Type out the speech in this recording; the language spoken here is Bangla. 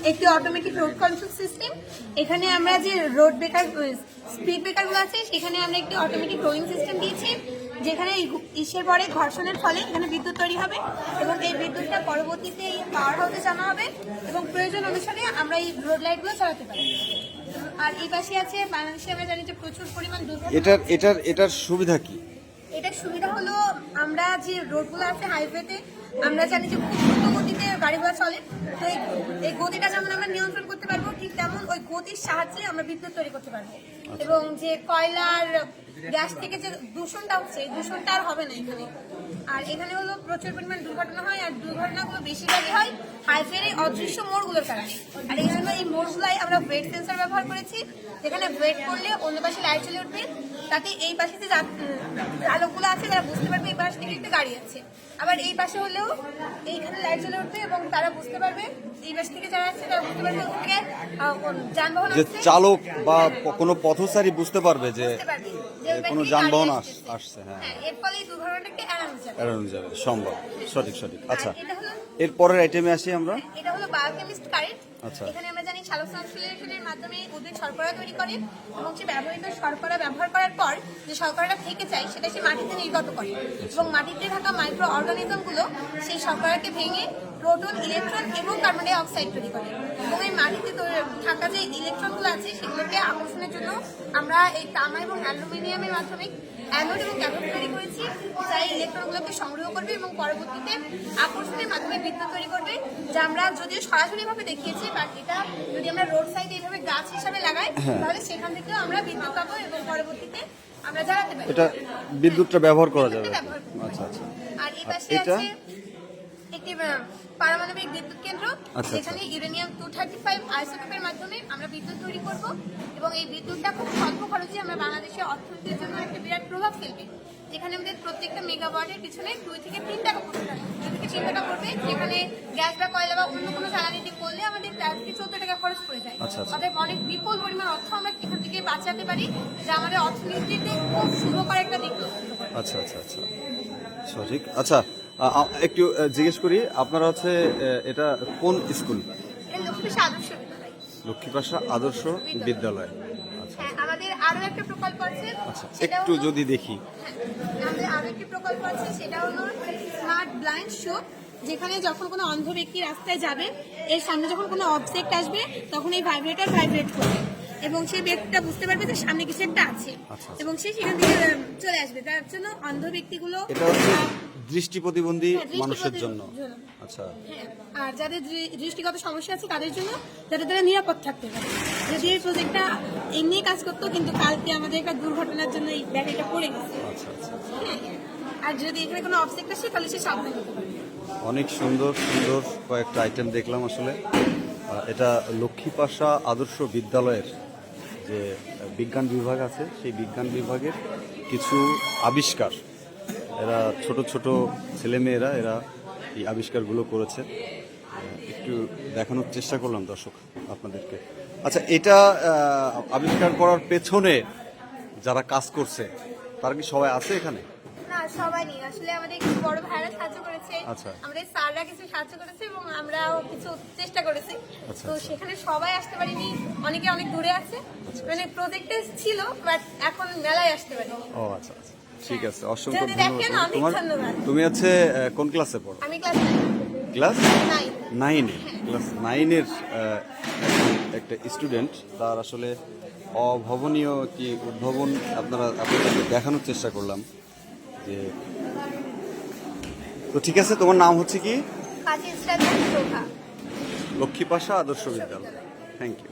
একটি অটোমেটিক রোড কন্ট্রোল সিস্টেম। এখানে আমরা যে রোড ব্রেকার স্পিড ব্রেকারগুলো আছে সেখানে আমরা একটি অটোমেটিক রোলিং সিস্টেম দিয়েছি, যেখানে ইসের পরে ঘর্ষণের ফলে এখানে বিদ্যুৎ তৈরি হবে এবং এই বিদ্যুৎটা পরবর্তীতে এই পাওয়ার হাউসে জমা হবে এবং প্রয়োজন অনুসারে আমরা এই রোড লাইটগুলো চালাতে পারি। আর এই পাশে আছে বাংলাদেশে আমরা জানি যে প্রচুর পরিমাণ দুর্ঘটনা। এটার সুবিধা কি? এটার সুবিধা হলো আমরা যে রোডগুলো আছে হাইওয়েতে আমরা জানি যে খুব দ্রুত গতিতে গাড়িগুলো চলে, তো এই গতিটা যেমন আমরা নিয়ন্ত্রণ করতে পারবো ঠিক তেমন ওই গতির সাহায্যে আমরা বিদ্যুৎ তৈরি করতে পারবো। এবং যে কয়লার গ্যাস থেকে যে দূষণটা হচ্ছে এই দূষণটা আর হবে না এখানে। আর এখানে হলো প্রচুর পরিমাণ দুর্ঘটনা হয়, আর দুর্ঘটনাগুলো বেশিরভাগই হয় হাইওয়ের এই অদৃশ্য মোড়গুলোর কারণে। আর এই জন্য এই মোড়গুলাই আমরা ওয়েট সেন্সর ব্যবহার করেছি, যেখানে ওয়েট করলে অন্য পাশে লাইট জ্বলে উঠবে, তাতে এই পাশে যে চালকগুলো আছে তারা বুঝতে পারবে এই পাশ থেকে একটা গাড়ি আছে। আবার এই পাশে হলেও এইখানে লাইট জ্বলে উঠবে এবং তারা বুঝতে পারবে এই পাশ থেকে যারা আসছে তারা বুঝতে পারবে ওখানে যানবাহন যে আসছে, চালক বা কোনো পথচারী বুঝতে পারবে যে বুঝতে পারবে যে ওই কোনো পাশ থেকে যানবাহন গাড়ি আসছে। হ্যাঁ, এর ফলে এই দুর্ঘটনাটাকে এড়ানো যাবে সম্ভব। সঠিক। আচ্ছা, এটা হলো এর পরের আইটেমে আসি আমরা। এটা হলো বায়োকেমিস্ট কারেন্ট। আচ্ছা। এখানে আমরা জানি সালোকসংশ্লেষণের মাধ্যমে উদ্ভিদ শর্করা তৈরি করে এবং সে ব্যবহৃত শর্করা ব্যবহার করার পর যে শর্করাটা থেকে যায় সেটা সে মাটিতে নির্গত করে এবং মাটিতে থাকা মাইক্রো অর্গানিজমগুলো সেই শর্করাকে ভেঙে প্রোটন, ইলেকট্রন এবং কার্বন ডাই অক্সাইড তৈরি করে এবং এই মাটিতে থাকা যে ইলেকট্রনগুলো আছে সেগুলোকে আকর্ষণের জন্য আমরা এই তামা এবং অ্যালুমিনিয়ামের মাধ্যমে অ্যানোড এবং ক্যাথোড তৈরি করেছি, যা এই ইলেকট্রনগুলোকে সংগ্রহ করবে এবং পরবর্তীতে আকর্ষণের মাধ্যমে বিদ্যুৎ তৈরি করবে, যা আমরা যদিও সরাসরিভাবে দেখিয়েছি, বাট এটা যদি আমরা রোড সাইডে এইভাবে গাছ হিসাবে লাগাই তাহলে সেখান থেকেও আমরা বিদ্যুৎ পাবো এবং পরবর্তীতে আমরা জ্বালাতে পারি। এটা বিদ্যুৎটা ব্যবহার করা যাবে। ব্যবহার করতে আচ্ছা। আর এই পাশে এটা? আছে একটি পারমাণবিক বিদ্যুৎ কেন্দ্র, আচ্ছা। যেখানে ইউরেনিয়াম 235 আইসোটোপের মাধ্যমে আমরা বিদ্যুৎ তৈরি করব এবং এই বিদ্যুৎটা খুব স্বল্প খরচে আমরা বাংলাদেশের অর্থনীতির জন্য একটা বিরাট প্রভাব ফেলবে, যেখানে আমাদের প্রত্যেকটা মেগাওয়াটের পিছনে 2 থেকে 3 টাকা পড়বে, 2 থেকে 3 টাকা পড়বে, যেখানে গ্যাস বা কয়লা বা অন্য কোনো জ্বালানি দিয়ে করলে আমাদের 13 থেকে 14 টাকা খরচ পড়ে যায়। আচ্ছা। অতএব অনেক বিপুল পরিমাণ অর্থ আমরা এখান থেকে বাঁচাতে পারি, যা আমাদের অর্থনীতিতে খুব শুভকর একটা দিক। আচ্ছা। সঠিক। আচ্ছা, একটু জিজ্ঞেস করি, আপনারা হচ্ছে এটা কোন স্কুল? এটা লক্ষ্মীপাশা আদর্শ বিদ্যালয়। লক্ষ্মীপাশা আদর্শ বিদ্যালয়। হ্যাঁ, আমাদের আরো একটা প্রকল্প আছে। আচ্ছা, সেটা একটু হলো- যদি দেখি। হ্যাঁ, আমাদের আরো একটি প্রকল্প আছে, সেটা হলো স্মার্ট ব্লাইন্ড শো, যেখানে যখন কোনো অন্ধ ব্যক্তি রাস্তায় যাবে এর সামনে যখন কোনো অবজেক্ট আসবে তখন এই ভাইব্রেটর ভাইব্রেট করবে এবং সেই ব্যক্তিটা বুঝতে পারবে যে সামনে কিছু একটা আছে আচ্ছা। এবং সে সেখান থেকে চলে আসবে। তার জন্য অন্ধ ব্যক্তিগুলো এটা হচ্ছে দৃষ্টি প্রতিবন্ধী দৃষ্টি মানুষের প্রতিবন্ধী জন্য। জন্য। আচ্ছা। হ্যাঁ, আর যাদের দৃষ্টিগত সমস্যা আছে তাদের জন্য, যাতে তারা নিরাপদ থাকতে পারে। যদি এই প্রজেক্টটা এমনি কাজ করতো, কিন্তু কালকে আমাদের একটা দুর্ঘটনার জন্য এই ব্যাটারিটা পড়ে গেছে। আচ্ছা। হ্যাঁ, আর যদি এখানে কোনো অবজেক্ট আসে তাহলে সে সাবধান হতে পারে। অনেক সুন্দর কয়েকটা আইটেম দেখলাম আসলে। এটা লক্ষ্মীপাশা আদর্শ বিদ্যালয়ের যে বিজ্ঞান বিভাগ আছে সেই বিজ্ঞান বিভাগের কিছু আবিষ্কার, এরা ছোট ছেলেমেয়েরা এরা এই আবিষ্কারগুলো করেছে। একটু দেখানোর চেষ্টা করলাম দর্শক আপনাদেরকে। আচ্ছা, এটা আবিষ্কার করার পেছনে যারা কাজ করছে তারা কি সবাই আছে এখানে? না, সবাই নেই, আসলে আমাদের কিছু বড় ভাইরা সাহায্য করেছে, আচ্ছা। আমাদের স্যাররা কিছু সাহায্য করেছে এবং আমরাও কিছু চেষ্টা করেছি। আচ্ছা। তো সেখানে সবাই আসতে পারিনি, অনেকে অনেক দূরে আছে, মানে প্রজেক্টে ছিল বাট এখন মেলায় আসতে পারি। ও আচ্ছা। ঠিক আছে, অসংখ্য যদি দেখেন, ধন্যবাদ। অনেক ধন্যবাদ। তুমি হচ্ছে কোন ক্লাসে পড়ো? আমি ক্লাস ক্লাস 9। 9। ক্লাস 9-এর একটা স্টুডেন্ট, তার আসলে অভাবনীয় কি উদ্ভাবন আপনাদেরকে দেখানোর চেষ্টা করলাম যে। তো ঠিক আছে, তোমার নাম হচ্ছে কি? কাজী ইসরাত শোভা। লক্ষ্মীপাশা আদর্শ বিদ্যালয়। Thank you.